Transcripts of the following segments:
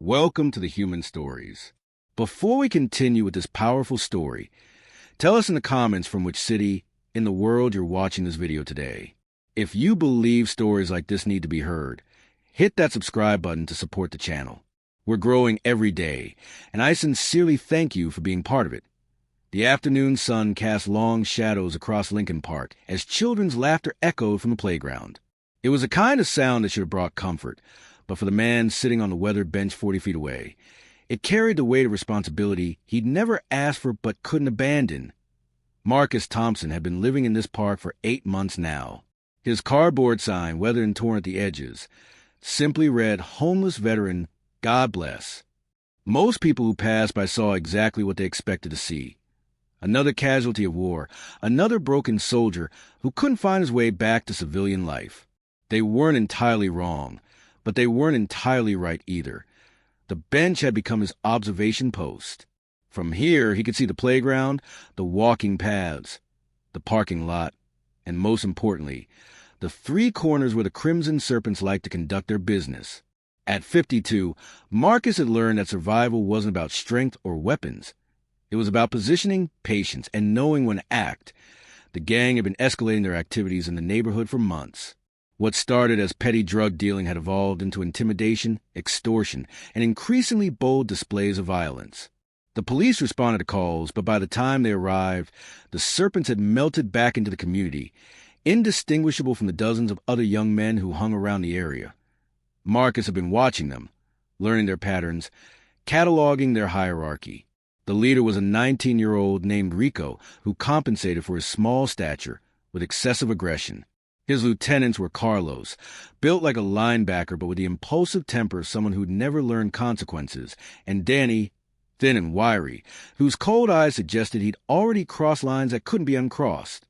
Welcome to the Human Stories. Before we continue with this powerful story, tell us in the comments from which city in the world you're watching this video today. If you believe stories like this need to be heard, hit that subscribe button to support the channel. We're growing every day, and I sincerely thank you for being part of it. The afternoon sun cast long shadows across Lincoln Park as children's laughter echoed from the playground. It was a kind of sound that should have brought comfort, but for the man sitting on the weathered bench 40 feet away, it carried the weight of responsibility he'd never asked for but couldn't abandon. Marcus Thompson had been living in this park for 8 months now. His cardboard sign, weathered and torn at the edges, simply read, "Homeless Veteran, God Bless." Most people who passed by saw exactly what they expected to see. Another casualty of war, another broken soldier who couldn't find his way back to civilian life. They weren't entirely wrong, but they weren't entirely right either. The bench had become his observation post. From here, he could see the playground, the walking paths, the parking lot, and most importantly, the 3 corners where the Crimson Serpents like to conduct their business. At 52, Marcus had learned that survival wasn't about strength or weapons. It was about positioning, patience, and knowing when to act. The gang had been escalating their activities in the neighborhood for months. What started as petty drug dealing had evolved into intimidation, extortion, and increasingly bold displays of violence. The police responded to calls, but by the time they arrived, the Serpents had melted back into the community, indistinguishable from the dozens of other young men who hung around the area. Marcus had been watching them, learning their patterns, cataloging their hierarchy. The leader was a 19-year-old named Rico who compensated for his small stature with excessive aggression. His lieutenants were Carlos, built like a linebacker but with the impulsive temper of someone who'd never learned consequences, and Danny, thin and wiry, whose cold eyes suggested he'd already crossed lines that couldn't be uncrossed.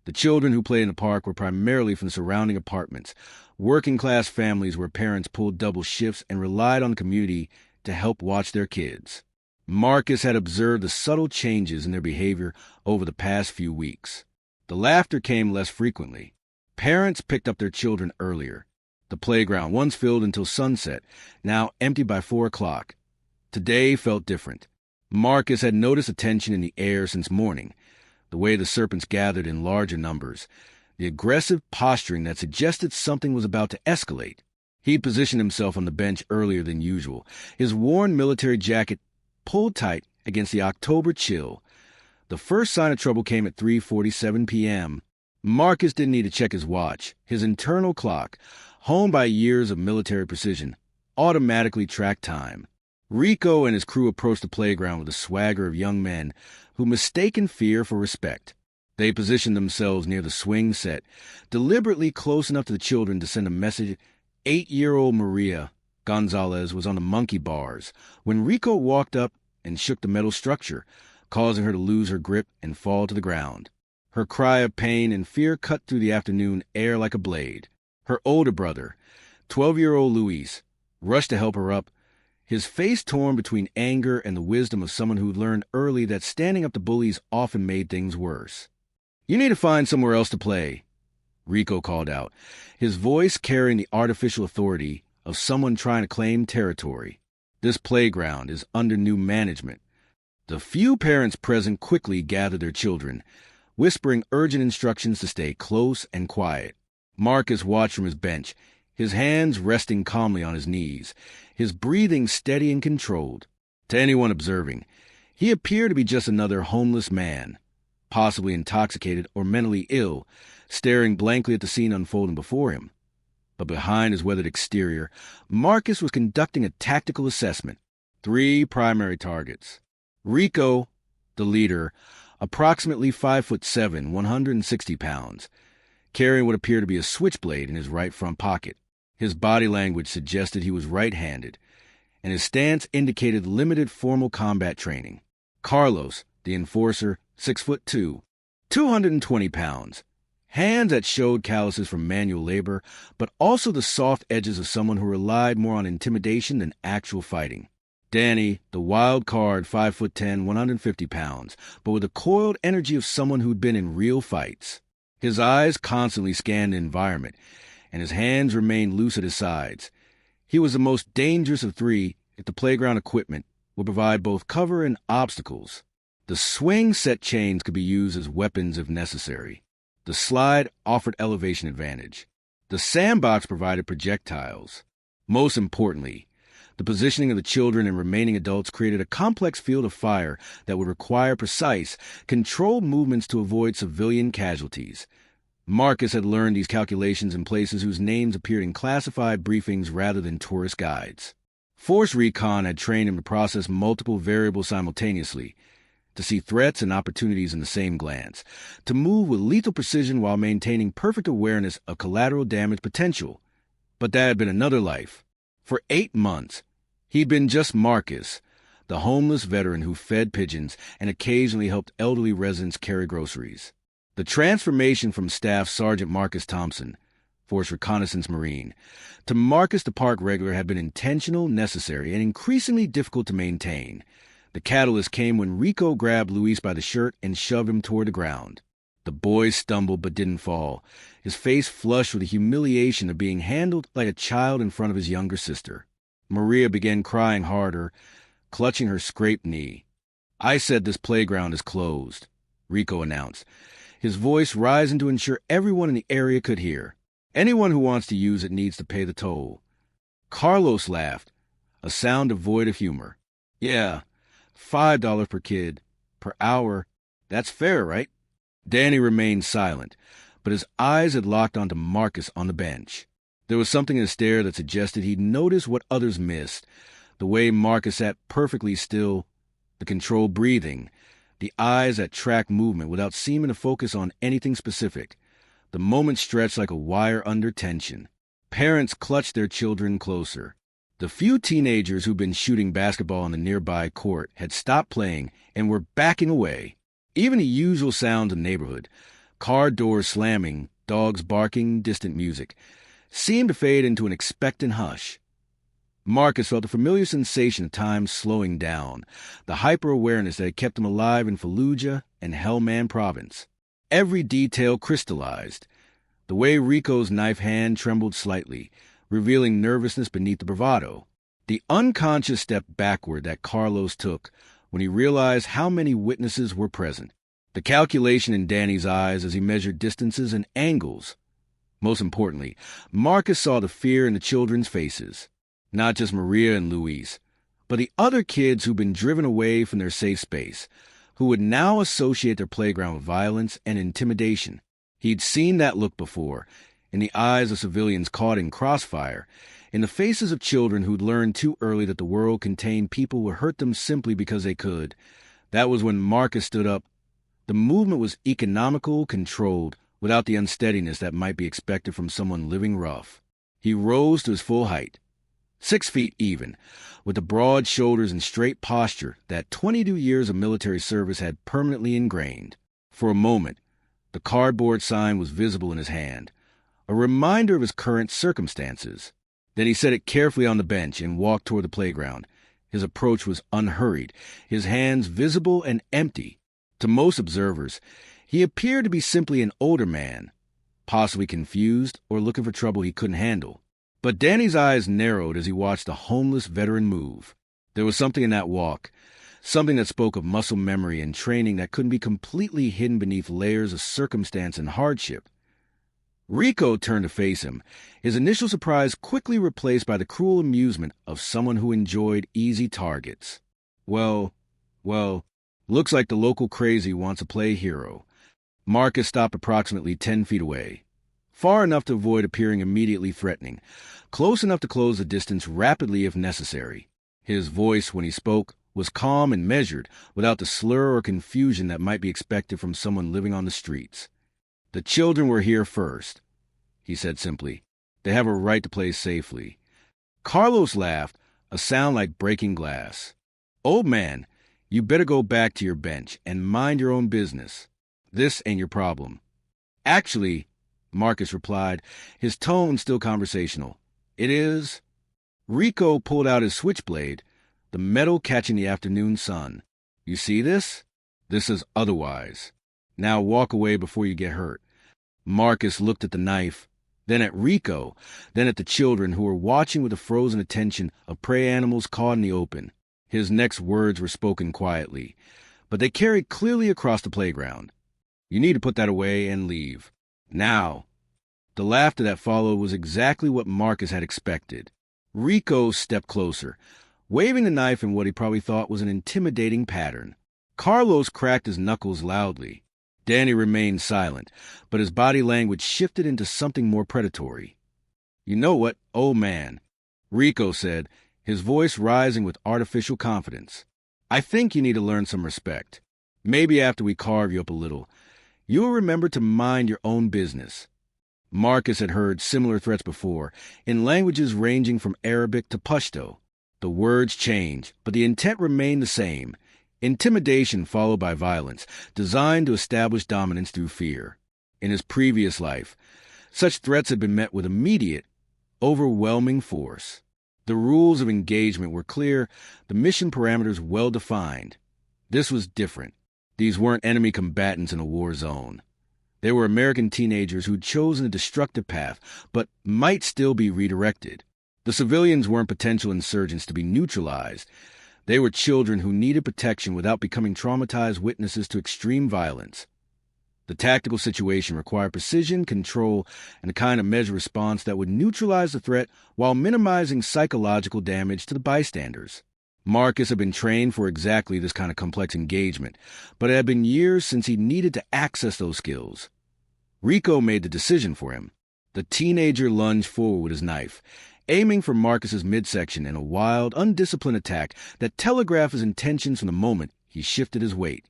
The children who played in the park were primarily from the surrounding apartments, working-class families where parents pulled double shifts and relied on the community to help watch their kids. Marcus had observed the subtle changes in their behavior over the past few weeks. The laughter came less frequently. Parents picked up their children earlier. The playground, once filled until sunset, now empty by 4 o'clock. Today felt different. Marcus had noticed a tension in the air since morning, the way the Serpents gathered in larger numbers, the aggressive posturing that suggested something was about to escalate. He positioned himself on the bench earlier than usual, his worn military jacket pulled tight against the October chill. The first sign of trouble came at 3:47 p.m. Marcus didn't need to check his watch. His internal clock, honed by years of military precision, automatically tracked time. Rico and his crew approached the playground with the swagger of young men who mistaken fear for respect. They positioned themselves near the swing set, deliberately close enough to the children to send a message. 8-year-old Maria Gonzalez was on the monkey bars when Rico walked up and shook the metal structure, causing her to lose her grip and fall to the ground. Her cry of pain and fear cut through the afternoon air like a blade. Her older brother, 12-year-old Luis, rushed to help her up, his face torn between anger and the wisdom of someone who learned early that standing up to bullies often made things worse. "You need to find somewhere else to play," Rico called out, his voice carrying the artificial authority of someone trying to claim territory. "This playground is under new management." The few parents present quickly gathered their children, whispering urgent instructions to stay close and quiet. Marcus watched from his bench, his hands resting calmly on his knees, his breathing steady and controlled. To anyone observing, he appeared to be just another homeless man, possibly intoxicated or mentally ill, staring blankly at the scene unfolding before him. But behind his weathered exterior, Marcus was conducting a tactical assessment. 3 primary targets. Rico, the leader, approximately 5'7", 160 pounds, carrying what appeared to be a switchblade in his right front pocket. His body language suggested he was right-handed, and his stance indicated limited formal combat training. Carlos, the enforcer, 6'2", 220 pounds, hands that showed calluses from manual labor, but also the soft edges of someone who relied more on intimidation than actual fighting. Danny, the wild card, 5'10", 150 pounds, but with the coiled energy of someone who'd been in real fights. His eyes constantly scanned the environment, and his hands remained loose at his sides. He was the most dangerous of 3, if the playground equipment would provide both cover and obstacles. The swing set chains could be used as weapons if necessary. The slide offered elevation advantage. The sandbox provided projectiles. Most importantly, the positioning of the children and remaining adults created a complex field of fire that would require precise, controlled movements to avoid civilian casualties. Marcus had learned these calculations in places whose names appeared in classified briefings rather than tourist guides. Force Recon had trained him to process multiple variables simultaneously, to see threats and opportunities in the same glance, to move with lethal precision while maintaining perfect awareness of collateral damage potential. But that had been another life. For 8 months, he'd been just Marcus, the homeless veteran who fed pigeons and occasionally helped elderly residents carry groceries. The transformation from Staff Sergeant Marcus Thompson, Force Reconnaissance Marine, to Marcus the Park Regular had been intentional, necessary, and increasingly difficult to maintain. The catalyst came when Rico grabbed Luis by the shirt and shoved him toward the ground. The boy stumbled but didn't fall, his face flushed with the humiliation of being handled like a child in front of his younger sister. Maria began crying harder, clutching her scraped knee. "I said this playground is closed," Rico announced, his voice rising to ensure everyone in the area could hear. "Anyone who wants to use it needs to pay the toll." Carlos laughed, a sound devoid of humor. "Yeah, $5 per kid, per hour. That's fair, right?" Danny remained silent, but his eyes had locked onto Marcus on the bench. There was something in his stare that suggested he'd noticed what others missed. The way Marcus sat perfectly still, the controlled breathing, the eyes that tracked movement without seeming to focus on anything specific. The moment stretched like a wire under tension. Parents clutched their children closer. The few teenagers who'd been shooting basketball on the nearby court had stopped playing and were backing away. Even the usual sounds of the neighborhood, car doors slamming, dogs barking, distant music, seemed to fade into an expectant hush. Marcus felt the familiar sensation of time slowing down, the hyper-awareness that had kept him alive in Fallujah and Hellman Province. Every detail crystallized. The way Rico's knife hand trembled slightly, revealing nervousness beneath the bravado. The unconscious step backward that Carlos took when he realized how many witnesses were present. The calculation in Danny's eyes as he measured distances and angles. Most importantly, Marcus saw the fear in the children's faces. Not just Maria and Luis, but the other kids who'd been driven away from their safe space, who would now associate their playground with violence and intimidation. He'd seen that look before, in the eyes of civilians caught in crossfire, in the faces of children who'd learned too early that the world contained people who would hurt them simply because they could. That was when Marcus stood up. The movement was economical, controlled, without the unsteadiness that might be expected from someone living rough. He rose to his full height, 6 feet even, with the broad shoulders and straight posture that 22 years of military service had permanently ingrained. For a moment, the cardboard sign was visible in his hand, a reminder of his current circumstances. Then he set it carefully on the bench and walked toward the playground. His approach was unhurried, his hands visible and empty. To most observers, he appeared to be simply an older man, possibly confused or looking for trouble he couldn't handle. But Danny's eyes narrowed as he watched the homeless veteran move. There was something in that walk, something that spoke of muscle memory and training that couldn't be completely hidden beneath layers of circumstance and hardship. Rico turned to face him, his initial surprise quickly replaced by the cruel amusement of someone who enjoyed easy targets. Well, looks like the local crazy wants to play hero. Marcus stopped approximately 10 feet away, far enough to avoid appearing immediately threatening, close enough to close the distance rapidly if necessary. His voice, when he spoke, was calm and measured, without the slur or confusion that might be expected from someone living on the streets. "The children were here first," he said simply. "They have a right to play safely." Carlos laughed, a sound like breaking glass. "Old man, you better go back to your bench and mind your own business. This ain't your problem." "Actually," Marcus replied, his tone still conversational, "it is." Rico pulled out his switchblade, the metal catching the afternoon sun. "You see this? This is otherwise. Now walk away before you get hurt." Marcus looked at the knife, then at Rico, then at the children who were watching with the frozen attention of prey animals caught in the open. His next words were spoken quietly, but they carried clearly across the playground. "You need to put that away and leave. Now." The laughter that followed was exactly what Marcus had expected. Rico stepped closer, waving the knife in what he probably thought was an intimidating pattern. Carlos cracked his knuckles loudly. Danny remained silent, but his body language shifted into something more predatory. "You know what, old man," Rico said, his voice rising with artificial confidence. "I think you need to learn some respect. Maybe after we carve you up a little, you'll remember to mind your own business." Marcus had heard similar threats before, in languages ranging from Arabic to Pashto. The words changed, but the intent remained the same: intimidation followed by violence, designed to establish dominance through fear. In his previous life, such threats had been met with immediate, overwhelming force. The rules of engagement were clear, the mission parameters well-defined. This was different. These weren't enemy combatants in a war zone. They were American teenagers who'd chosen a destructive path, but might still be redirected. The civilians weren't potential insurgents to be neutralized. They were children who needed protection without becoming traumatized witnesses to extreme violence. The tactical situation required precision, control, and a kind of measured response that would neutralize the threat while minimizing psychological damage to the bystanders. Marcus had been trained for exactly this kind of complex engagement, but it had been years since he needed to access those skills. Rico made the decision for him. The teenager lunged forward with his knife, aiming for Marcus's midsection in a wild, undisciplined attack that telegraphed his intentions from the moment he shifted his weight.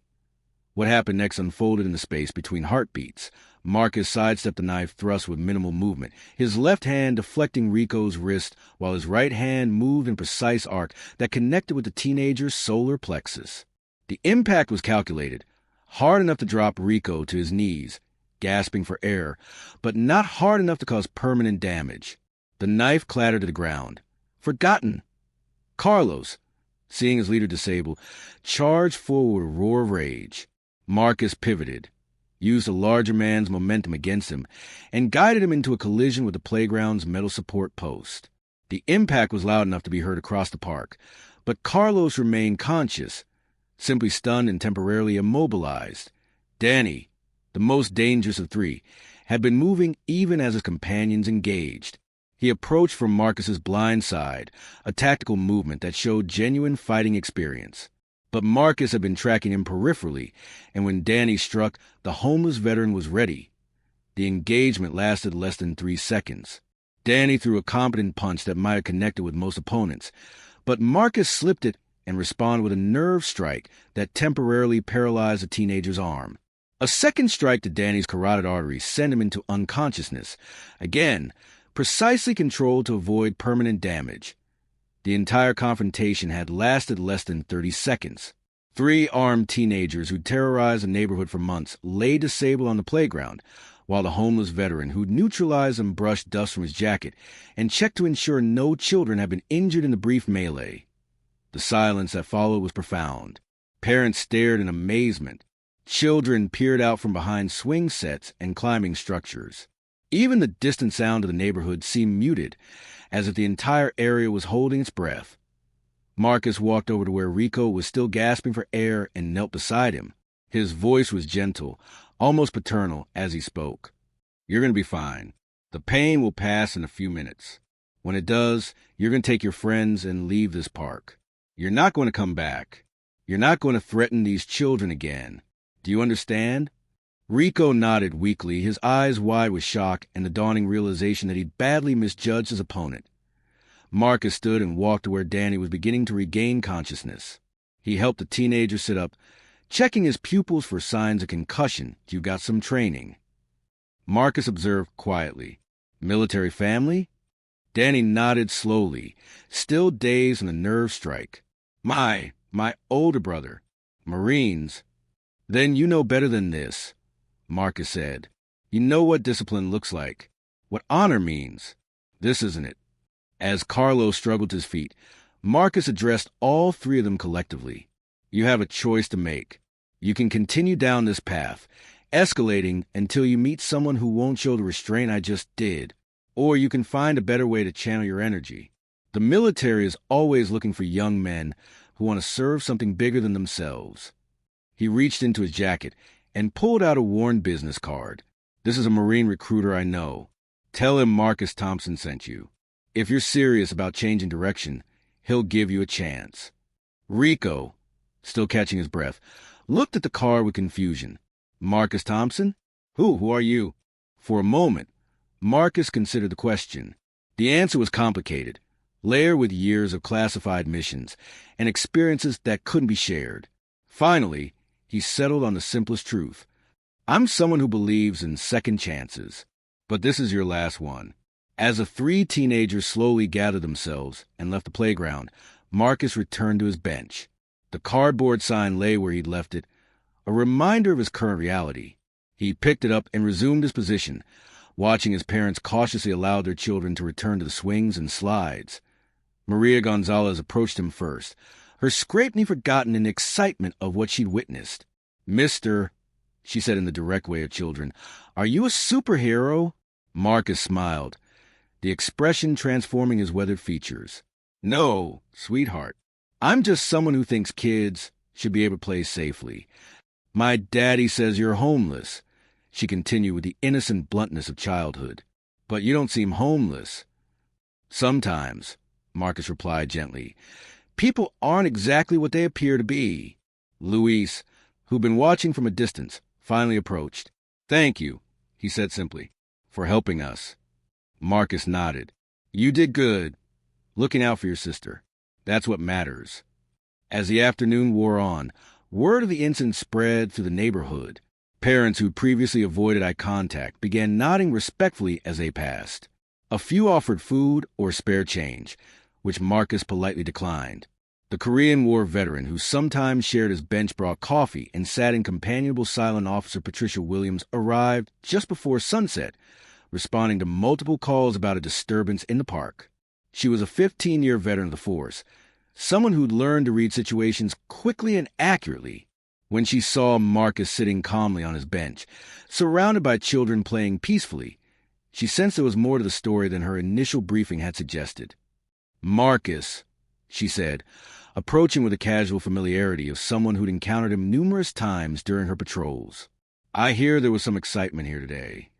What happened next unfolded in the space between heartbeats. Marcus sidestepped the knife thrust with minimal movement, his left hand deflecting Rico's wrist while his right hand moved in precise arc that connected with the teenager's solar plexus. The impact was calculated, hard enough to drop Rico to his knees, gasping for air, but not hard enough to cause permanent damage. The knife clattered to the ground. Forgotten. Carlos, seeing his leader disabled, charged forward with a roar of rage. Marcus pivoted, used the larger man's momentum against him, and guided him into a collision with the playground's metal support post. The impact was loud enough to be heard across the park, but Carlos remained conscious, simply stunned and temporarily immobilized. Danny, the most dangerous of three, had been moving even as his companions engaged. He approached from Marcus's blind side, a tactical movement that showed genuine fighting experience. But Marcus had been tracking him peripherally, and when Danny struck, the homeless veteran was ready. The engagement lasted less than 3 seconds. Danny threw a competent punch that might have connected with most opponents, but Marcus slipped it and responded with a nerve strike that temporarily paralyzed the teenager's arm. A second strike to Danny's carotid artery sent him into unconsciousness, again, precisely controlled to avoid permanent damage. The entire confrontation had lasted less than 30 seconds. 3 armed teenagers who terrorized the neighborhood for months lay disabled on the playground, while the homeless veteran who'd neutralized and brushed dust from his jacket and checked to ensure no children had been injured in the brief melee. The silence that followed was profound. Parents stared in amazement. Children peered out from behind swing sets and climbing structures. Even the distant sound of the neighborhood seemed muted, as if the entire area was holding its breath. Marcus walked over to where Rico was still gasping for air and knelt beside him. His voice was gentle, almost paternal, as he spoke. "You're going to be fine. The pain will pass in a few minutes. When it does, you're going to take your friends and leave this park. You're not going to come back. You're not going to threaten these children again. Do you understand?" Rico nodded weakly, his eyes wide with shock and the dawning realization that he'd badly misjudged his opponent. Marcus stood and walked to where Danny was beginning to regain consciousness. He helped the teenager sit up, checking his pupils for signs of concussion. "You got some training." Marcus observed quietly. "Military family?" Danny nodded slowly, still dazed from the nerve strike. My older brother. Marines." "Then you know better than this," Marcus said. "You know what discipline looks like, what honor means. This isn't it." As Carlos struggled to his feet, Marcus addressed all 3 of them collectively. "You have a choice to make. You can continue down this path, escalating until you meet someone who won't show the restraint I just did, or you can find a better way to channel your energy. The military is always looking for young men who want to serve something bigger than themselves. He reached into his jacket and pulled out a worn business card. This is a Marine recruiter I know. Tell him Marcus Thompson sent you. If you're serious about changing direction, he'll give you a chance. Rico, still catching his breath, looked at the card with confusion. Marcus Thompson? Who are you? For a moment, Marcus considered the question. The answer was complicated, layered with years of classified missions and experiences that couldn't be shared. Finally, he settled on the simplest truth. I'm someone who believes in second chances, but this is your last one. As the three teenagers slowly gathered themselves and left the playground, Marcus returned to his bench. The cardboard sign lay where he'd left it, a reminder of his current reality. He picked it up and resumed his position, watching his parents cautiously allow their children to return to the swings and slides. Maria Gonzalez approached him first, her scraping forgotten in the excitement of what she'd witnessed. "Mister," she said in the direct way of children, "are you a superhero?" Marcus smiled, the expression transforming his weathered features. "No, sweetheart. I'm just someone who thinks kids should be able to play safely. My daddy says you're homeless," she continued with the innocent bluntness of childhood. "But you don't seem homeless." "Sometimes," Marcus replied gently. "People aren't exactly what they appear to be." Luis, who'd been watching from a distance, finally approached. "Thank you," he said simply, "for helping us." Marcus nodded. "You did good, looking out for your sister. That's what matters." As the afternoon wore on, word of the incident spread through the neighborhood. Parents who previously avoided eye contact began nodding respectfully as they passed. A few offered food or spare change, which Marcus politely declined. The Korean War veteran who sometimes shared his bench brought coffee and sat in companionable silent Officer Patricia Williams arrived just before sunset, responding to multiple calls about a disturbance in the park. She was a 15-year veteran of the force, someone who'd learned to read situations quickly and accurately. When she saw Marcus sitting calmly on his bench, surrounded by children playing peacefully, she sensed there was more to the story than her initial briefing had suggested. "Marcus," she said, approaching with the casual familiarity of someone who'd encountered him numerous times during her patrols. "I hear there was some excitement here today."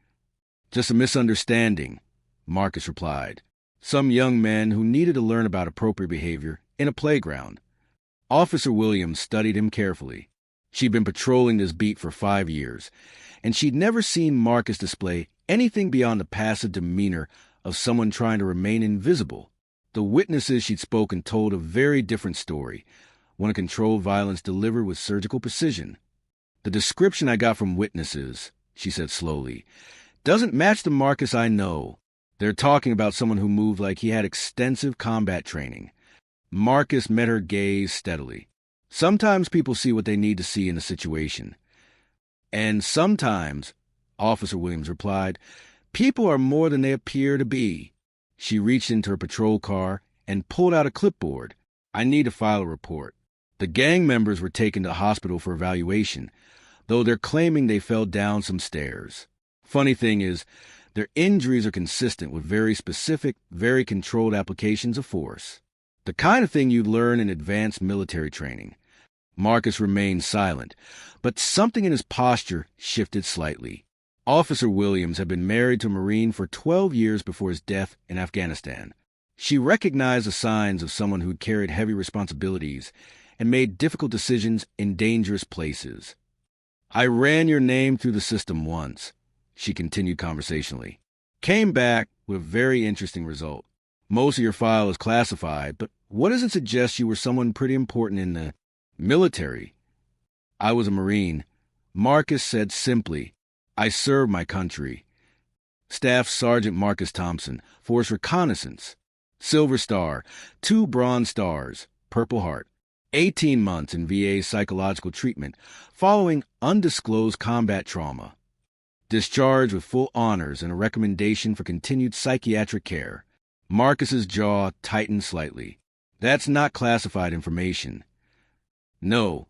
"Just a misunderstanding," Marcus replied. "Some young men who needed to learn about appropriate behavior in a playground." Officer Williams studied him carefully. She'd been patrolling this beat for 5 years, and she'd never seen Marcus display anything beyond the passive demeanor of someone trying to remain invisible. The witnesses she'd spoken told a very different story, one of controlled violence delivered with surgical precision. "The description I got from witnesses," she said slowly, "doesn't match the Marcus I know. They're talking about someone who moved like he had extensive combat training." Marcus met her gaze steadily. "Sometimes people see what they need to see in a situation. And sometimes," Officer Williams replied, "people are more than they appear to be." She reached into her patrol car and pulled out a clipboard. "I need to file a report. The gang members were taken to the hospital for evaluation, though they're claiming they fell down some stairs. Funny thing is, their injuries are consistent with very specific, very controlled applications of force. The kind of thing you'd learn in advanced military training." Marcus remained silent, but something in his posture shifted slightly. Officer Williams had been married to a Marine for 12 years before his death in Afghanistan. She recognized the signs of someone who'd carried heavy responsibilities and made difficult decisions in dangerous places. "I ran your name through the system once," she continued conversationally. "Came back with a very interesting result. Most of your file is classified, but what does it suggest you were someone pretty important in the military?" "I was a Marine," Marcus said simply. "I served my country. Staff Sergeant Marcus Thompson, Force Reconnaissance. Silver Star, 2 Bronze Stars, Purple Heart. 18 months in VA psychological treatment following undisclosed combat trauma. Discharged with full honors and a recommendation for continued psychiatric care." Marcus's jaw tightened slightly. "That's not classified information." "No,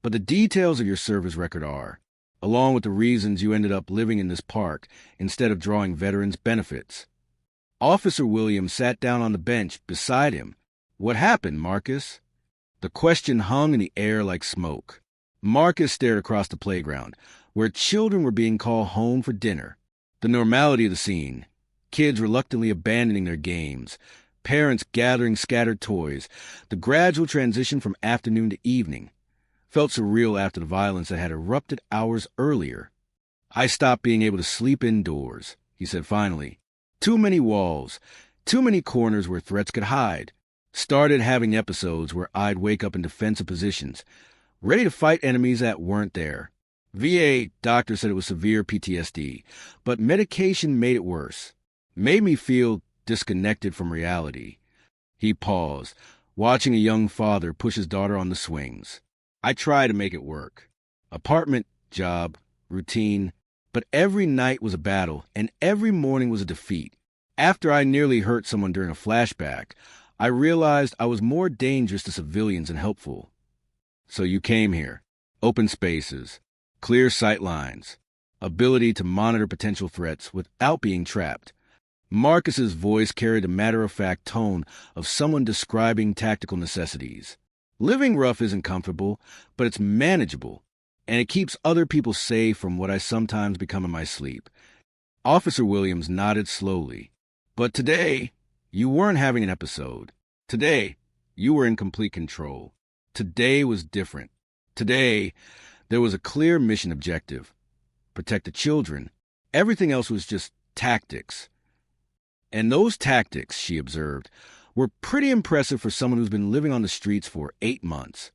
but the details of your service record are, along with the reasons you ended up living in this park instead of drawing veterans' benefits." Officer Williams sat down on the bench beside him. "What happened, Marcus?" The question hung in the air like smoke. Marcus stared across the playground, where children were being called home for dinner. The normality of the scene, kids reluctantly abandoning their games, parents gathering scattered toys, the gradual transition from afternoon to evening, felt surreal after the violence that had erupted hours earlier. "I stopped being able to sleep indoors," he said finally. "Too many walls, too many corners where threats could hide. Started having episodes where I'd wake up in defensive positions, ready to fight enemies that weren't there. VA doctor said it was severe PTSD, but medication made it worse. Made me feel disconnected from reality." He paused, watching a young father push his daughter on the swings. "I try to make it work. Apartment, job, routine, but every night was a battle, and every morning was a defeat. After I nearly hurt someone during a flashback, I realized I was more dangerous to civilians than helpful." "So you came here. Open spaces, clear sight lines, ability to monitor potential threats without being trapped." Marcus's voice carried a matter-of-fact tone of someone describing tactical necessities. "Living rough isn't comfortable, but it's manageable, and it keeps other people safe from what I sometimes become in my sleep." Officer Williams nodded slowly. "But today, you weren't having an episode. Today, you were in complete control. Today was different. Today, there was a clear mission objective. Protect the children. Everything else was just tactics." "And those tactics," she observed, "were pretty impressive for someone who's been living on the streets for 8 months.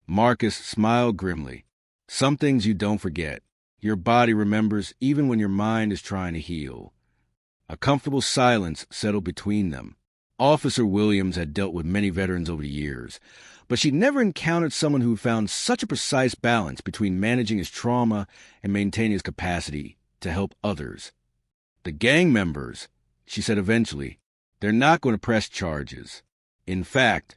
Marcus smiled grimly. "Some things you don't forget. Your body remembers even when your mind is trying to heal." A comfortable silence settled between them. Officer Williams had dealt with many veterans over the years, but she'd never encountered someone who found such a precise balance between managing his trauma and maintaining his capacity to help others. "The gang members," she said eventually, "they're not going to press charges. In fact,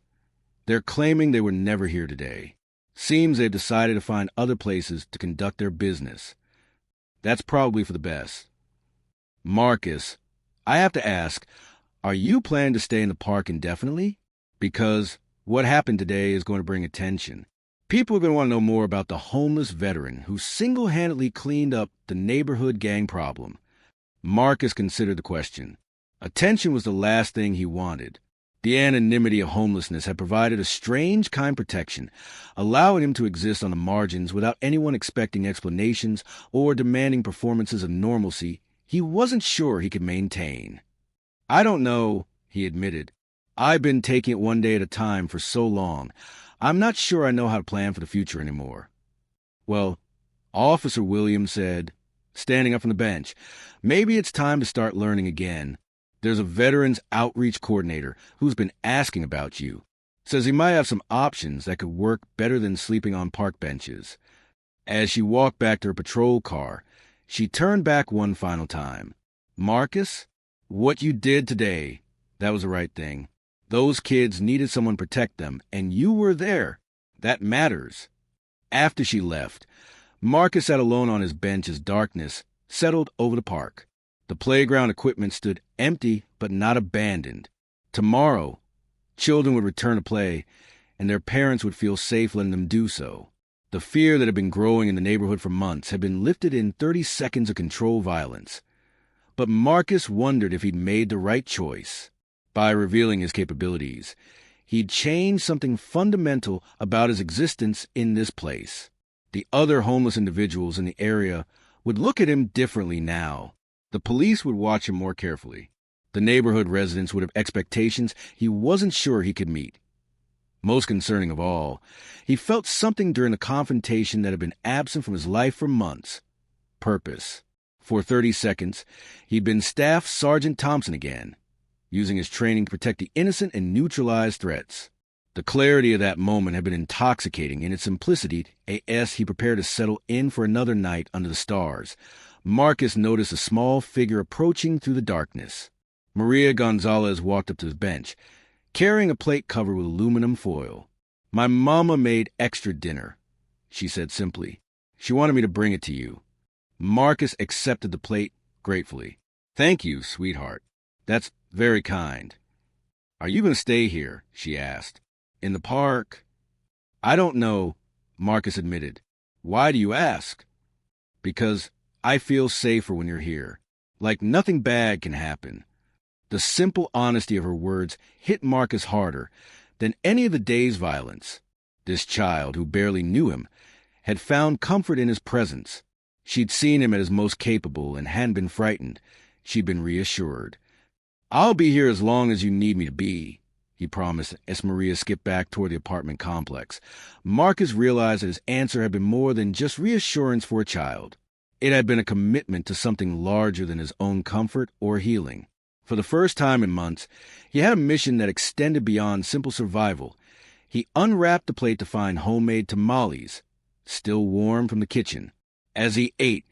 they're claiming they were never here today. Seems they've decided to find other places to conduct their business. That's probably for the best." "Marcus, I have to ask, are you planning to stay in the park indefinitely? Because what happened today is going to bring attention. People are going to want to know more about the homeless veteran who single-handedly cleaned up the neighborhood gang problem." Marcus considered the question. Attention was the last thing he wanted. The anonymity of homelessness had provided a strange kind of protection, allowing him to exist on the margins without anyone expecting explanations or demanding performances of normalcy he wasn't sure he could maintain. "I don't know," he admitted. "I've been taking it one day at a time for so long. I'm not sure I know how to plan for the future anymore." "Well," Officer Williams said, standing up from the bench, "maybe it's time to start learning again. There's a veterans outreach coordinator who's been asking about you. Says he might have some options that could work better than sleeping on park benches." As she walked back to her patrol car, she turned back one final time. "Marcus, what you did today, that was the right thing. Those kids needed someone to protect them, and you were there. That matters." After she left, Marcus sat alone on his bench as darkness settled over the park. The playground equipment stood empty but not abandoned. Tomorrow, children would return to play, and their parents would feel safe letting them do so. The fear that had been growing in the neighborhood for months had been lifted in 30 seconds of controlled violence. But Marcus wondered if he'd made the right choice. By revealing his capabilities, he'd changed something fundamental about his existence in this place. The other homeless individuals in the area would look at him differently now. The police would watch him more carefully. The neighborhood residents would have expectations he wasn't sure he could meet. Most concerning of all, he felt something during the confrontation that had been absent from his life for months. Purpose. For 30 seconds, he'd been Staff Sergeant Thompson again, using his training to protect the innocent and neutralize threats. The clarity of that moment had been intoxicating in its simplicity as he prepared to settle in for another night under the stars. Marcus noticed a small figure approaching through the darkness. Maria Gonzalez walked up to his bench, carrying a plate covered with aluminum foil. "My mama made extra dinner," she said simply. "She wanted me to bring it to you." Marcus accepted the plate gratefully. "Thank you, sweetheart. That's very kind. Are you going to stay here? She asked. In the park? I don't know, Marcus admitted. Why do you ask? Because I feel safer when you're here. Like nothing bad can happen. The simple honesty of her words hit Marcus harder than any of the day's violence. This child, who barely knew him, had found comfort in his presence. She'd seen him at his most capable and hadn't been frightened. She'd been reassured. I'll be here as long as you need me to be, he promised as Maria skipped back toward the apartment complex. Marcus realized that his answer had been more than just reassurance for a child. It had been a commitment to something larger than his own comfort or healing. For the first time in months, he had a mission that extended beyond simple survival. He unwrapped the plate to find homemade tamales, still warm from the kitchen. As he ate,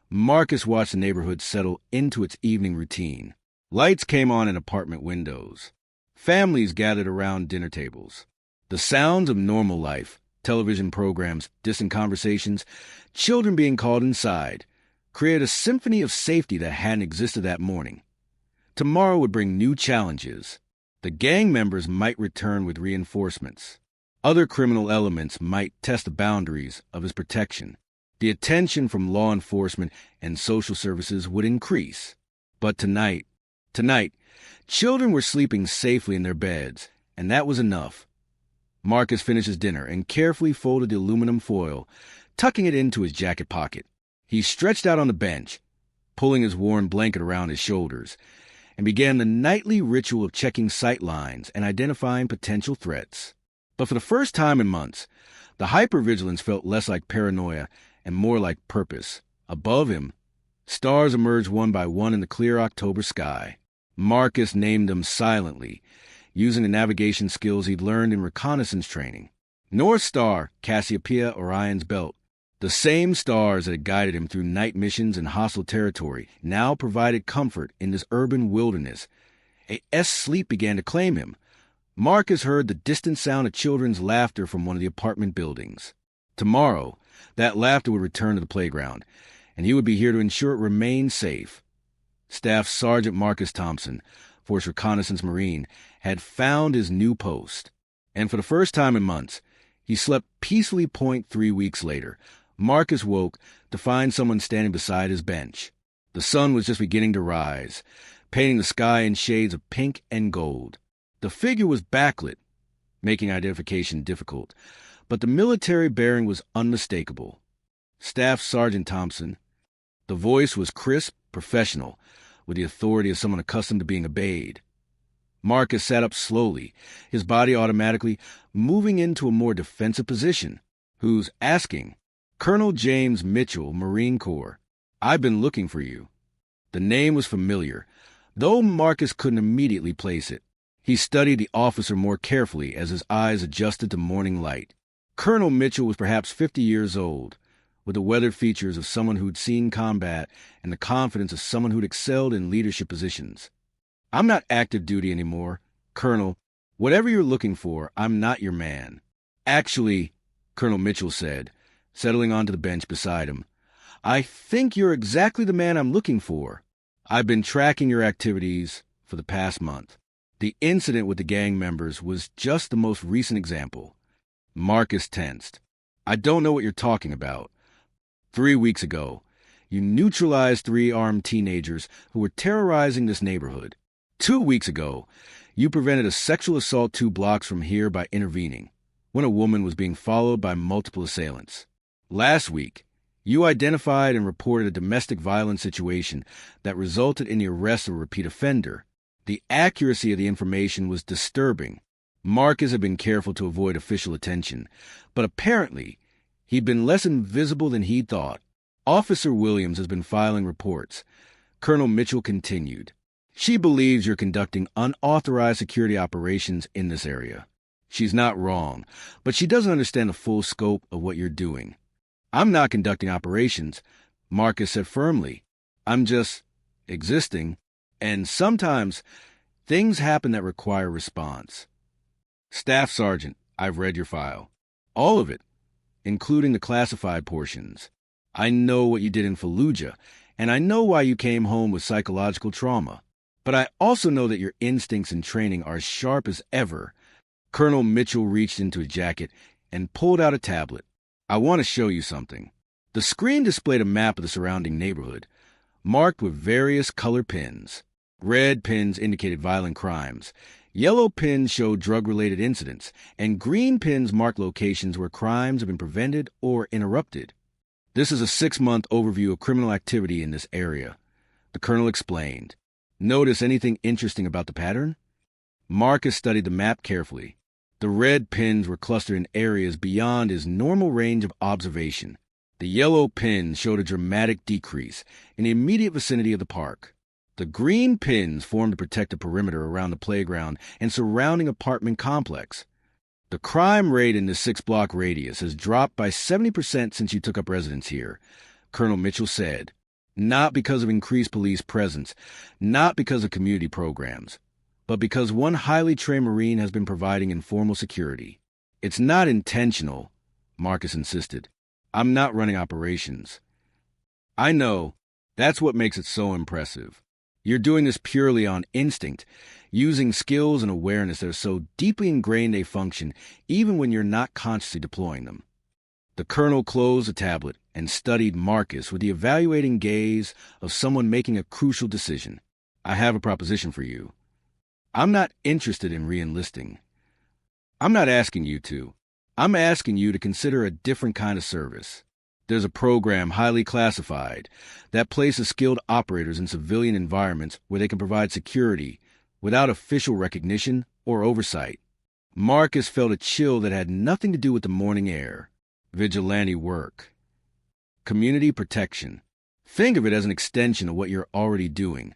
Marcus watched the neighborhood settle into its evening routine. Lights came on in apartment windows. Families gathered around dinner tables. The sounds of normal life, television programs, distant conversations, children being called inside, created a symphony of safety that hadn't existed that morning. Tomorrow would bring new challenges. The gang members might return with reinforcements. Other criminal elements might test the boundaries of his protection. The attention from law enforcement and social services would increase. But tonight, children were sleeping safely in their beds, and that was enough. Marcus finished his dinner and carefully folded the aluminum foil, tucking it into his jacket pocket. He stretched out on the bench, pulling his worn blanket around his shoulders, and began the nightly ritual of checking sight lines and identifying potential threats. But for the first time in months, the hypervigilance felt less like paranoia and more like purpose. Above him, stars emerged one by one in the clear October sky. Marcus named them silently, using the navigation skills he'd learned in reconnaissance training. North Star, Cassiopeia, Orion's Belt. The same stars that had guided him through night missions in hostile territory now provided comfort in this urban wilderness. Sleep began to claim him. Marcus heard the distant sound of children's laughter from one of the apartment buildings. Tomorrow, that laughter would return to the playground, and he would be here to ensure it remained safe. Staff Sergeant Marcus Thompson, Force Reconnaissance Marine, had found his new post. And for the first time in months, he slept peacefully. 3 weeks later, Marcus woke to find someone standing beside his bench. The sun was just beginning to rise, painting the sky in shades of pink and gold. The figure was backlit, making identification difficult, but the military bearing was unmistakable. Staff Sergeant Thompson. The voice was crisp, professional, with the authority of someone accustomed to being obeyed. Marcus sat up slowly, his body automatically moving into a more defensive position. Who's asking? Colonel James Mitchell, Marine Corps. I've been looking for you. The name was familiar, though Marcus couldn't immediately place it. He studied the officer more carefully as his eyes adjusted to morning light. Colonel Mitchell was perhaps 50 years old, with the weathered features of someone who'd seen combat and the confidence of someone who'd excelled in leadership positions. I'm not active duty anymore, Colonel. Whatever you're looking for, I'm not your man. Actually, Colonel Mitchell said, settling onto the bench beside him, I think you're exactly the man I'm looking for. I've been tracking your activities for the past month. The incident with the gang members was just the most recent example. Marcus tensed. I don't know what you're talking about. 3 weeks ago, you neutralized 3 armed teenagers who were terrorizing this neighborhood. 2 weeks ago, you prevented a sexual assault 2 blocks from here by intervening, when a woman was being followed by multiple assailants. Last week, you identified and reported a domestic violence situation that resulted in the arrest of a repeat offender. The accuracy of the information was disturbing. Marcus had been careful to avoid official attention, but apparently, he'd been less invisible than he'd thought. Officer Williams has been filing reports. Colonel Mitchell continued. She believes you're conducting unauthorized security operations in this area. She's not wrong, but she doesn't understand the full scope of what you're doing. I'm not conducting operations, Marcus said firmly. I'm just existing, and sometimes things happen that require response. Staff Sergeant, I've read your file. All of it, including the classified portions. I know what you did in Fallujah, and I know why you came home with psychological trauma. But I also know that your instincts and training are as sharp as ever. Colonel Mitchell reached into his jacket and pulled out a tablet. I want to show you something. The screen displayed a map of the surrounding neighborhood, marked with various color pins. Red pins indicated violent crimes. Yellow pins showed drug-related incidents, and green pins marked locations where crimes have been prevented or interrupted. This is a 6-month overview of criminal activity in this area, the colonel explained. Notice anything interesting about the pattern? Marcus studied the map carefully. The red pins were clustered in areas beyond his normal range of observation. The yellow pins showed a dramatic decrease in the immediate vicinity of the park. The green pins formed to protect the perimeter around the playground and surrounding apartment complex. The crime rate in the 6-block radius has dropped by 70% since you took up residence here, Colonel Mitchell said. Not because of increased police presence, not because of community programs, but because one highly trained Marine has been providing informal security. It's not intentional, Marcus insisted. I'm not running operations. I know. That's what makes it so impressive. You're doing this purely on instinct, using skills and awareness that are so deeply ingrained they function even when you're not consciously deploying them. The colonel closed the tablet and studied Marcus with the evaluating gaze of someone making a crucial decision. I have a proposition for you. I'm not interested in re-enlisting. I'm not asking you to. I'm asking you to consider a different kind of service. There's a program highly classified that places skilled operators in civilian environments where they can provide security without official recognition or oversight. Marcus felt a chill that had nothing to do with the morning air. Vigilante work. Community protection. Think of it as an extension of what you're already doing,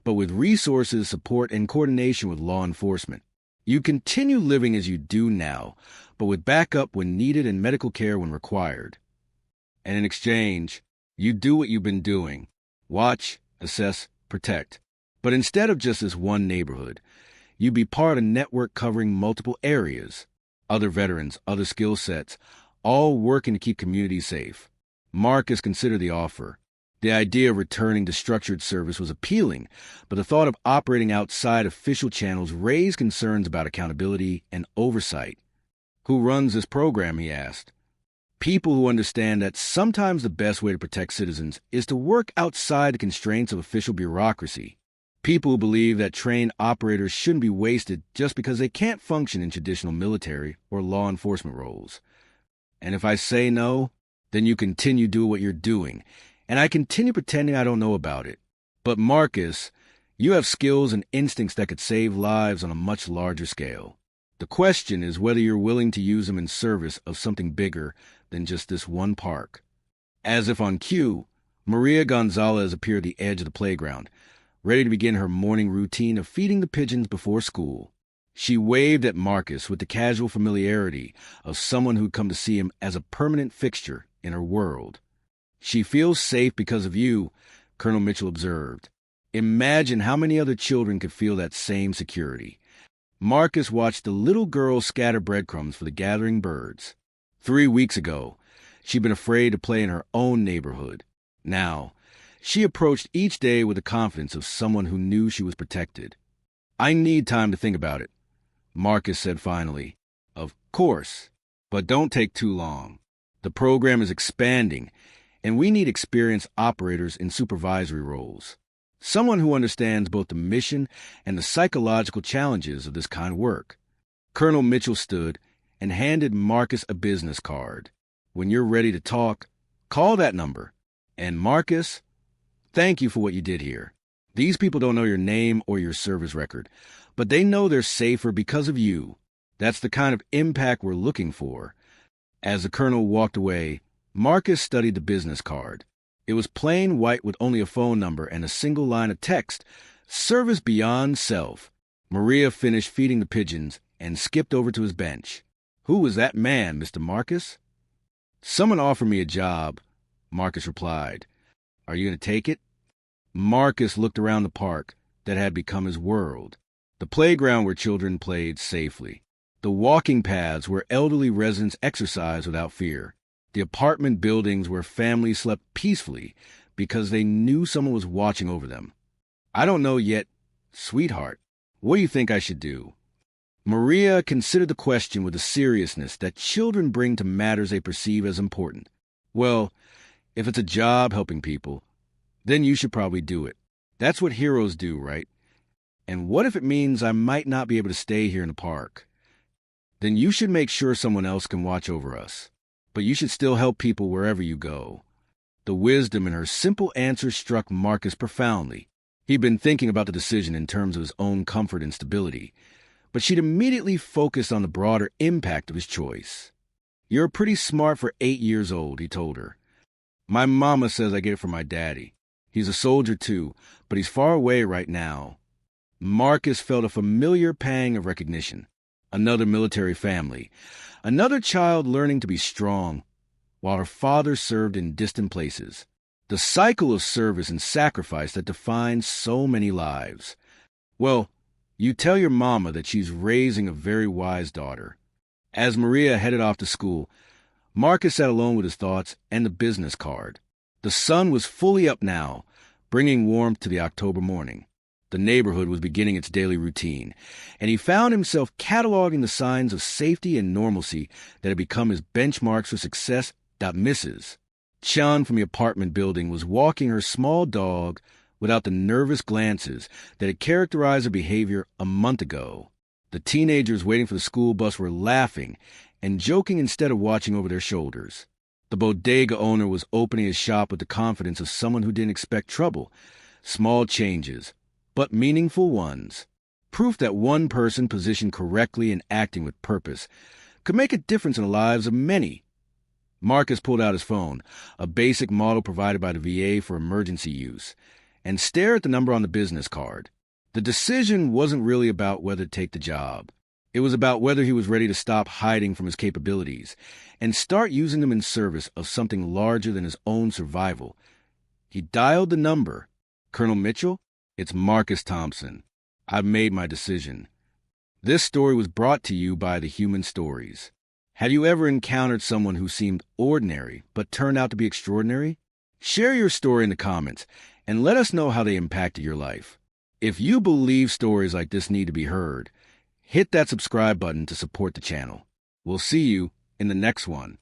but with resources, support, and coordination with law enforcement. You continue living as you do now, but with backup when needed and medical care when required. And in exchange, you do what you've been doing. Watch, assess, protect. But instead of just this one neighborhood, you be part of a network covering multiple areas. Other veterans, other skill sets, all working to keep communities safe. Marcus considered the offer. The idea of returning to structured service was appealing, but the thought of operating outside official channels raised concerns about accountability and oversight. Who runs this program, he asked. People who understand that sometimes the best way to protect citizens is to work outside the constraints of official bureaucracy. People who believe that trained operators shouldn't be wasted just because they can't function in traditional military or law enforcement roles. And if I say no, then you continue doing what you're doing, and I continue pretending I don't know about it. But Marcus, you have skills and instincts that could save lives on a much larger scale. The question is whether you're willing to use them in service of something bigger than just this one park. As if on cue, Maria Gonzalez appeared at the edge of the playground, ready to begin her morning routine of feeding the pigeons before school. She waved at Marcus with the casual familiarity of someone who'd come to see him as a permanent fixture in her world. She feels safe because of you, Colonel Mitchell observed. Imagine how many other children could feel that same security. Marcus watched the little girl scatter breadcrumbs for the gathering birds. 3 weeks ago, she'd been afraid to play in her own neighborhood. Now, she approached each day with the confidence of someone who knew she was protected. I need time to think about it, Marcus said finally. Of course, but don't take too long. The program is expanding, and we need experienced operators in supervisory roles. Someone who understands both the mission and the psychological challenges of this kind of work. Colonel Mitchell stood and handed Marcus a business card. When you're ready to talk, call that number. And Marcus, thank you for what you did here. These people don't know your name or your service record, but they know they're safer because of you. That's the kind of impact we're looking for. As the colonel walked away, Marcus studied the business card. It was plain white with only a phone number and a single line of text, service beyond self. Maria finished feeding the pigeons and skipped over to his bench. Who was that man, Mr. Marcus? Someone offered me a job, Marcus replied. Are you going to take it? Marcus looked around the park that had become his world. The playground where children played safely. The walking paths where elderly residents exercised without fear. The apartment buildings where families slept peacefully because they knew someone was watching over them. I don't know yet, Sweetheart, what do you think I should do? Maria considered the question with the seriousness that children bring to matters they perceive as important. Well, if it's a job helping people, then you should probably do it. That's what heroes do, right? And what if it means I might not be able to stay here in the park? Then you should make sure someone else can watch over us. But you should still help people wherever you go. The wisdom in her simple answer struck Marcus profoundly. He'd been thinking about the decision in terms of his own comfort and stability, but she'd immediately focused on the broader impact of his choice. You're pretty smart for 8 years old, he told her. My mama says I get it from my daddy. He's a soldier too, but he's far away right now. Marcus felt a familiar pang of recognition. Another military family. Another child learning to be strong, while her father served in distant places. The cycle of service and sacrifice that defines so many lives. Well, you tell your mama that she's raising a very wise daughter. As Maria headed off to school, Marcus sat alone with his thoughts and the business card. The sun was fully up now, bringing warmth to the October morning. The neighborhood was beginning its daily routine, and he found himself cataloging the signs of safety and normalcy that had become his benchmarks for success. Mrs. Chun from the apartment building was walking her small dog without the nervous glances that had characterized her behavior a month ago. The teenagers waiting for the school bus were laughing and joking instead of watching over their shoulders. The bodega owner was opening his shop with the confidence of someone who didn't expect trouble. Small changes, but meaningful ones. Proof that one person positioned correctly and acting with purpose could make a difference in the lives of many. Marcus pulled out his phone, a basic model provided by the VA for emergency use, and stared at the number on the business card. The decision wasn't really about whether to take the job. It was about whether he was ready to stop hiding from his capabilities and start using them in service of something larger than his own survival. He dialed the number. Colonel Mitchell? It's Marcus Thompson. I've made my decision. This story was brought to you by The Human Stories. Have you ever encountered someone who seemed ordinary but turned out to be extraordinary? Share your story in the comments and let us know how they impacted your life. If you believe stories like this need to be heard, hit that subscribe button to support the channel. We'll see you in the next one.